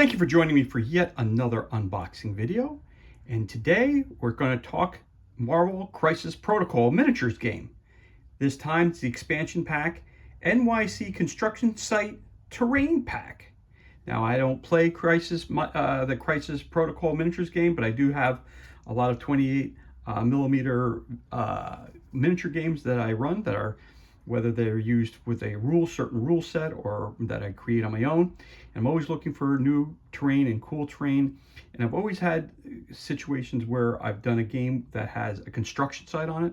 Thank you for joining me for yet another unboxing video. And today we're going to talk Marvel Crisis Protocol miniatures game. This time it's the expansion pack, NYC Construction Site Terrain Pack. Now I don't play the Crisis Protocol miniatures game, but I do have a lot of 28 millimeter miniature games that I run that are, whether they're used with a certain rule set or that I create on my own. And I'm always looking for new terrain and cool terrain. And I've always had situations where I've done a game that has a construction site on it,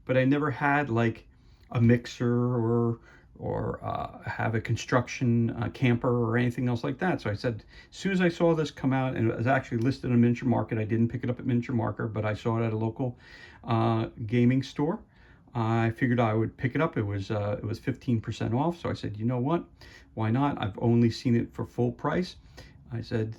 but I never had like a mixer or have a construction camper or anything else like that. So I said, as soon as I saw this come out, and it was actually listed on Miniature Market, I didn't pick it up at Miniature Market, but I saw it at a local gaming store. I figured I would pick it up. It was 15% off. So I said, you know what? Why not? I've only seen it for full price. I said,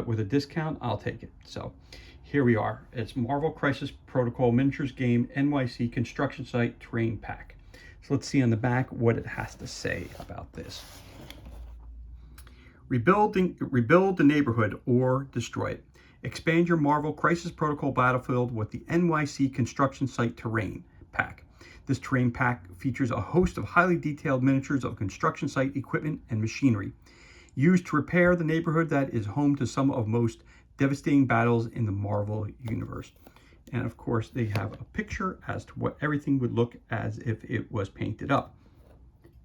with a discount, I'll take it. So here we are. It's Marvel Crisis Protocol Miniatures Game NYC Construction Site Terrain Pack. So let's see on the back what it has to say about this. Rebuild the neighborhood or destroy it. Expand your Marvel Crisis Protocol battlefield with the NYC Construction Site Terrain Pack. This terrain pack features a host of highly detailed miniatures of construction site equipment and machinery, used to repair the neighborhood that is home to some of the most devastating battles in the Marvel universe. And of course, they have a picture as to what everything would look as if it was painted up.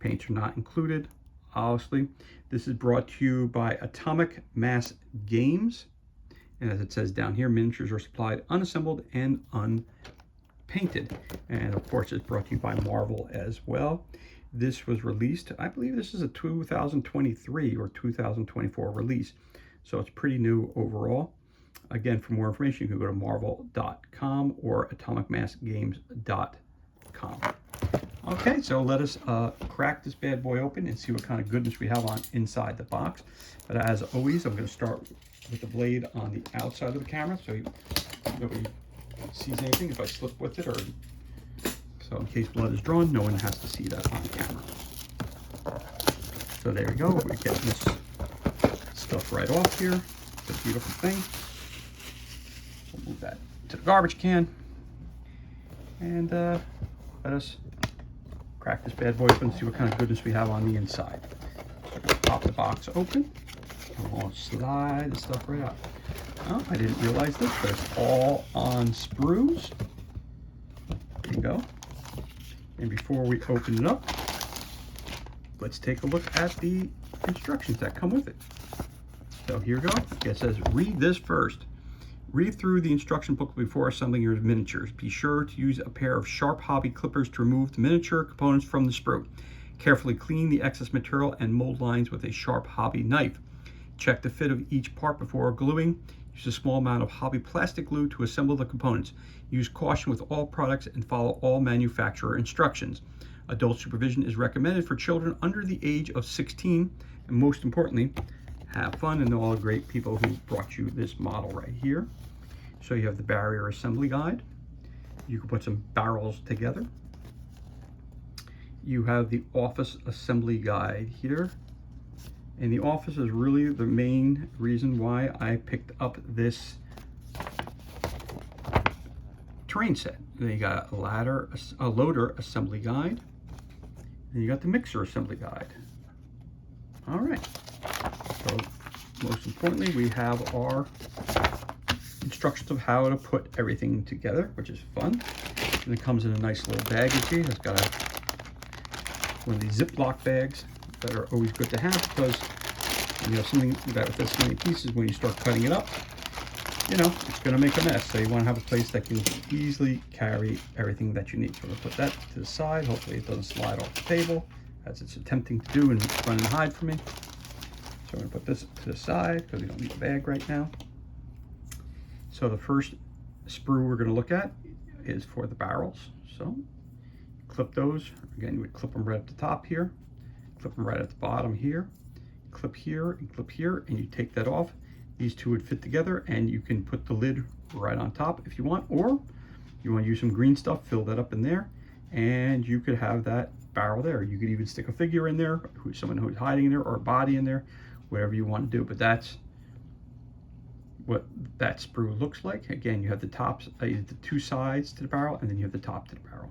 Paints are not included, obviously. This is brought to you by Atomic Mass Games. And as it says down here, miniatures are supplied unassembled and unpainted. And of course, it's brought to you by Marvel as well. This was released, I believe this is a 2023 or 2024 release. So it's pretty new overall. Again, for more information, you can go to marvel.com or atomicmassgames.com. Okay, so let us crack this bad boy open and see what kind of goodness we have on inside the box. But as always, I'm going to start with the blade on the outside of the camera so nobody sees anything if I slip with it, or so in case blood is drawn, no one has to see that on camera. So there we go. We're getting this stuff right off here. It's a beautiful thing. We'll move that to the garbage can, and let us crack this bad boy open and see what kind of goodness we have on the inside. So we'll pop the box open and we'll slide the stuff right out. Oh, I didn't realize this, but it's all on sprues. There you go. And before we open it up, let's take a look at the instructions that come with it. So here we go. It says, read this first. Read through the instruction booklet before assembling your miniatures. Be sure to use a pair of sharp hobby clippers to remove the miniature components from the sprue. Carefully clean the excess material and mold lines with a sharp hobby knife. Check the fit of each part before gluing. Use a small amount of hobby plastic glue to assemble the components. Use caution with all products and follow all manufacturer instructions. Adult supervision is recommended for children under the age of 16. And most importantly, have fun and know all the great people who brought you this model right here. So you have the barrier assembly guide. You can put some barrels together. You have the office assembly guide here. And the office is really the main reason why I picked up this terrain set. Then you got a loader assembly guide. Then you got the mixer assembly guide. All right. So most importantly, we have our instructions of how to put everything together, which is fun. And it comes in a nice little baggage here. It's got one of these Ziploc bags that are always good to have, because you know something that with this many pieces, when you start cutting it up, you know it's going to make a mess. So you want to have a place that can easily carry everything that you need. So I'm going to put that to the side. Hopefully it doesn't slide off the table as it's attempting to do and run and hide from me. So I'm going to put this to the side because we don't need a bag right now. So the first sprue we're going to look at is for the barrels. So clip those. Again, you would clip them right at the top here, clip them right at the bottom here, clip here, and you take that off. These two would fit together, and you can put the lid right on top if you want, or you want to use some green stuff, fill that up in there, and you could have that barrel there. You could even stick a figure in there, someone who's hiding in there, or a body in there, whatever you want to do, but that's what that sprue looks like. Again, you have the tops, the two sides to the barrel, and then you have the top to the barrel.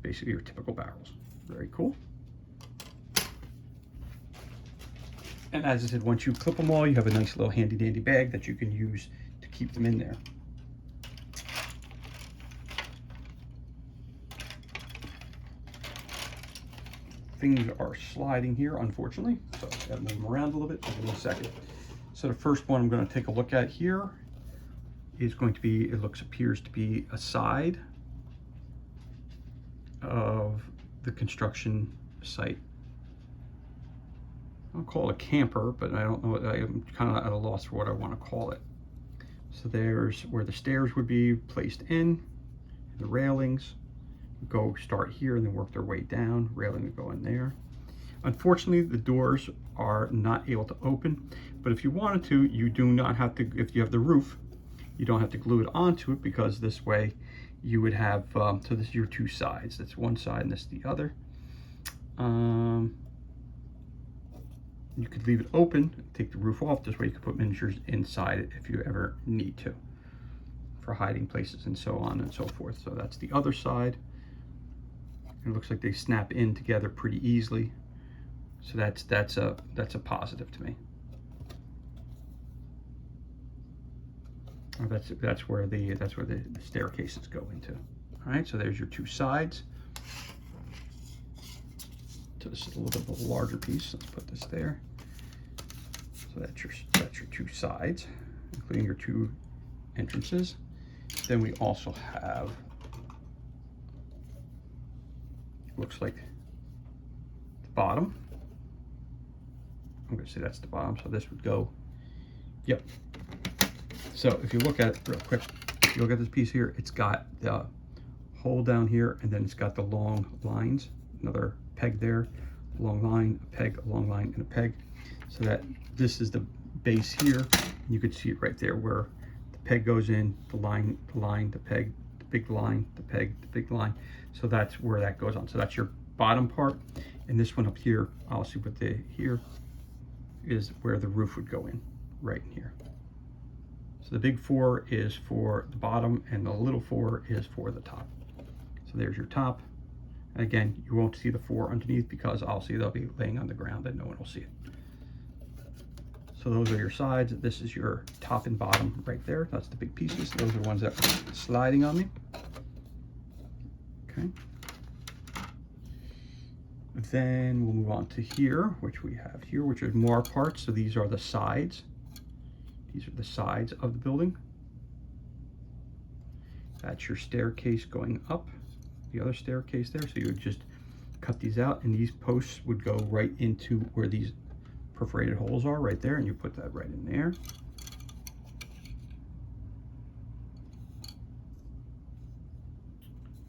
Basically your typical barrels. Very cool. And as I said, once you clip them all, you have a nice little handy dandy bag that you can use to keep them in there. Things are sliding here, unfortunately, so I've got to move them around a little bit. Give me a second. So the first one I'm going to take a look at here is going to be, it appears to be a side of the construction site. I'll call it a camper, but I don't know, I'm kind of at a loss for what I want to call it. So there's where the stairs would be placed in, the railings go start here and then work their way down. Railing would go in there. Unfortunately, the doors are not able to open, but if you wanted to, you do not have to. If you have the roof, you don't have to glue it onto it, because this way you would have, so this is your two sides. That's one side and this is the other. You could leave it open, take the roof off. This way you could put miniatures inside it if you ever need to, for hiding places and so on and so forth. So that's the other side. It looks like they snap in together pretty easily. So that's a positive to me. That's where the staircases go into. All right, so there's your two sides. So this is a little bit of a larger piece. Let's put this there. So that's your two sides, including your two entrances. Then we also have, looks like the bottom. I'm going to say that's the bottom. So this would go, yep. So if you look at it real quick, if you look at this piece here, it's got the hole down here, and then it's got the long lines, another peg there, a long line, a peg, a long line, and a peg. So that this is the base here. You could see it right there where the peg goes in, the line, the peg, the big line, the peg, the big line. So that's where that goes on. So that's your bottom part. And this one up here, I'll see what the here is where the roof would go in, right in here. So the big four is for the bottom and the little four is for the top. So there's your top. And again, you won't see the four underneath because they'll be laying on the ground and no one will see it. So those are your sides. This is your top and bottom right there. That's the big pieces. Those are the ones that are sliding on me. Okay. Then we'll move on to here, which we have here, which are more parts. So these are the sides. These are the sides of the building. That's your staircase going up, the other staircase there. So you would just cut these out, and these posts would go right into where these perforated holes are right there, and you put that right in there.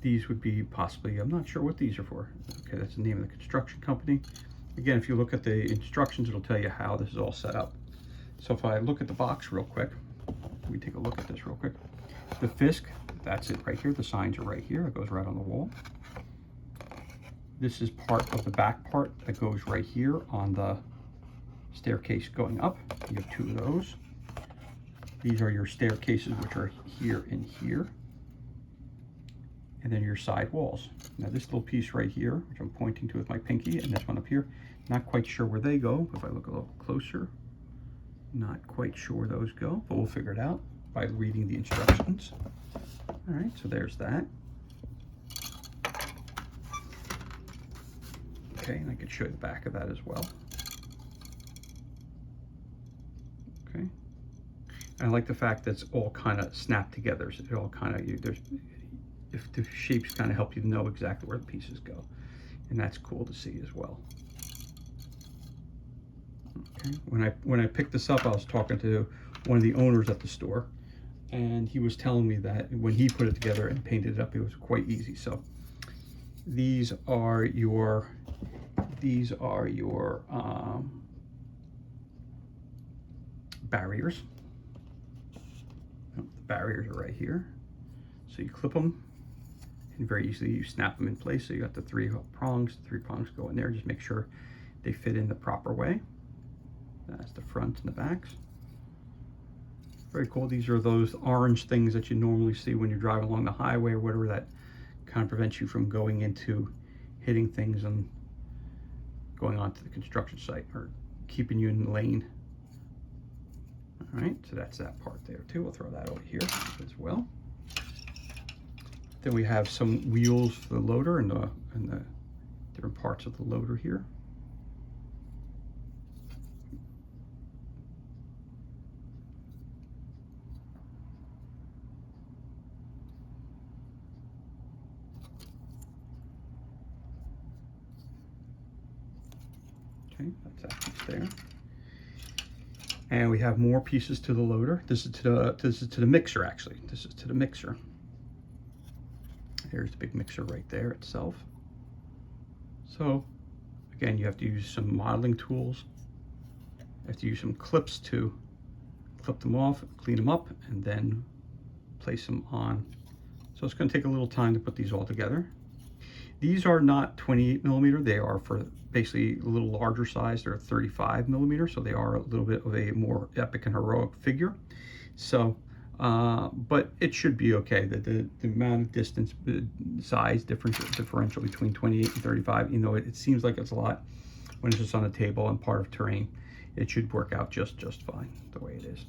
These would be possibly, I'm not sure what these are for. Okay, that's the name of the construction company. Again, if you look at the instructions, it'll tell you how this is all set up. So if I look at the box real quick, let me take a look at this real quick. The Fisk, that's it right here. The signs are right here. It goes right on the wall. This is part of the back part that goes right here on the staircase going up. You have two of those. These are your staircases, which are here and here. And then your side walls. Now this little piece right here, which I'm pointing to with my pinky, and this one up here, not quite sure where they go. If I look a little closer, not quite sure where those go, but we'll figure it out by reading the instructions. All right, so there's that. Okay, and I can show you the back of that as well. Okay. And I like the fact that it's all kind of snapped together. So it all kind of, if the shapes kind of help you know exactly where the pieces go. And that's cool to see as well. Okay. When I picked this up, I was talking to one of the owners at the store, and he was telling me that when he put it together and painted it up, it was quite easy. So these are your barriers. The barriers are right here. So you clip them and very easily you snap them in place. So you got the three prongs go in there. Just make sure they fit in the proper way. That's the front and the backs. Very cool. These are those orange things that you normally see when you're driving along the highway or whatever, that kind of prevents you from going into hitting things and going onto the construction site, or keeping you in the lane. All right, so that's that part there too. We'll throw that over here as well. Then we have some wheels for the loader and the different parts of the loader here. Okay, that's that piece there. And we have more pieces to the loader. This is to the mixer, actually. This is to the mixer. There's the big mixer right there itself. So again, you have to use some modeling tools. You have to use some clips to clip them off, clean them up, and then place them on. So it's going to take a little time to put these all together. These are not 28 millimeter. They are for basically a little larger size. They're 35 millimeter, so they are a little bit of a more epic and heroic figure. So, but it should be okay. The amount of distance, size differential between 28 and 35, even though it seems like it's a lot when it's just on a table and part of terrain, it should work out just fine the way it is.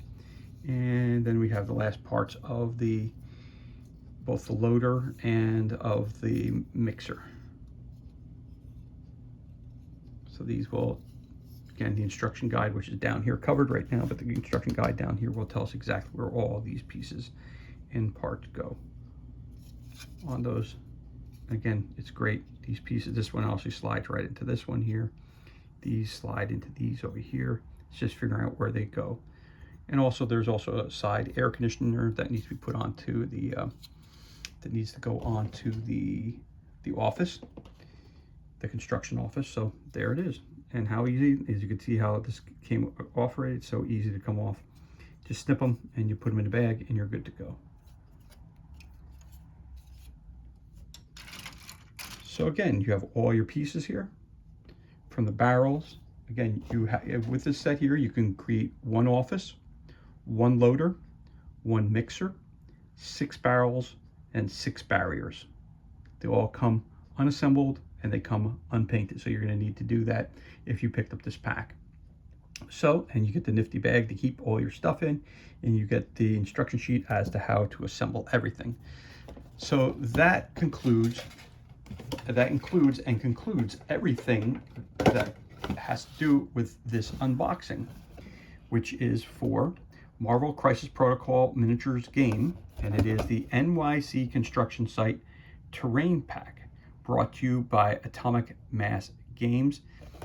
And then we have the last parts of both the loader and of the mixer. So these will, again, the instruction guide, which is down here covered right now, but the instruction guide down here will tell us exactly where all these pieces and parts go on those. Again, it's great. These pieces, this one actually slides right into this one here. These slide into these over here. It's just figuring out where they go. And also there's also a side air conditioner that needs to be put onto the that needs to go onto the office, the construction office. So there it is. And how easy, as you can see how this came off right, it's so easy to come off. Just snip them and you put them in the bag and you're good to go. So again, you have all your pieces here from the barrels. Again, with this set here, you can create one office, one loader, one mixer, 6 barrels, and 6 barriers. They all come unassembled and they come unpainted. So you're going to need to do that if you picked up this pack. So, and you get the nifty bag to keep all your stuff in, and you get the instruction sheet as to how to assemble everything. So that concludes everything that has to do with this unboxing, which is for Marvel Crisis Protocol Miniatures game, and it is the NYC Construction Site Terrain Pack, brought to you by Atomic Mass Games.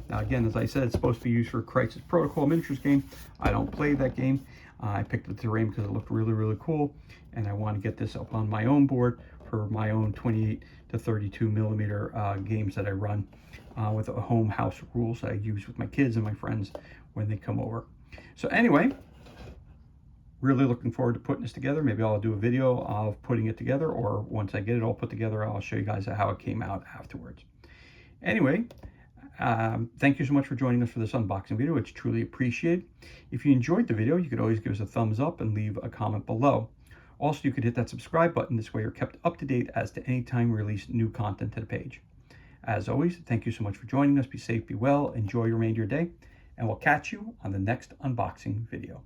Now again, as I said, it's supposed to be used for Crisis Protocol Miniatures game. I don't play that game. I picked up the terrain because it looked really cool, and I want to get this up on my own board for my own 28 to 32 millimeter games that I run with a home house rules that I use with my kids and my friends when they come over. So anyway, really looking forward to putting this together. Maybe I'll do a video of putting it together, or once I get it all put together, I'll show you guys how it came out afterwards. Anyway, thank you so much for joining us for this unboxing video. It's truly appreciated. If you enjoyed the video, you could always give us a thumbs up and leave a comment below. Also, you could hit that subscribe button. This way you're kept up to date as to any time we release new content to the page. As always, thank you so much for joining us. Be safe, be well, enjoy your remainder of your day, and we'll catch you on the next unboxing video.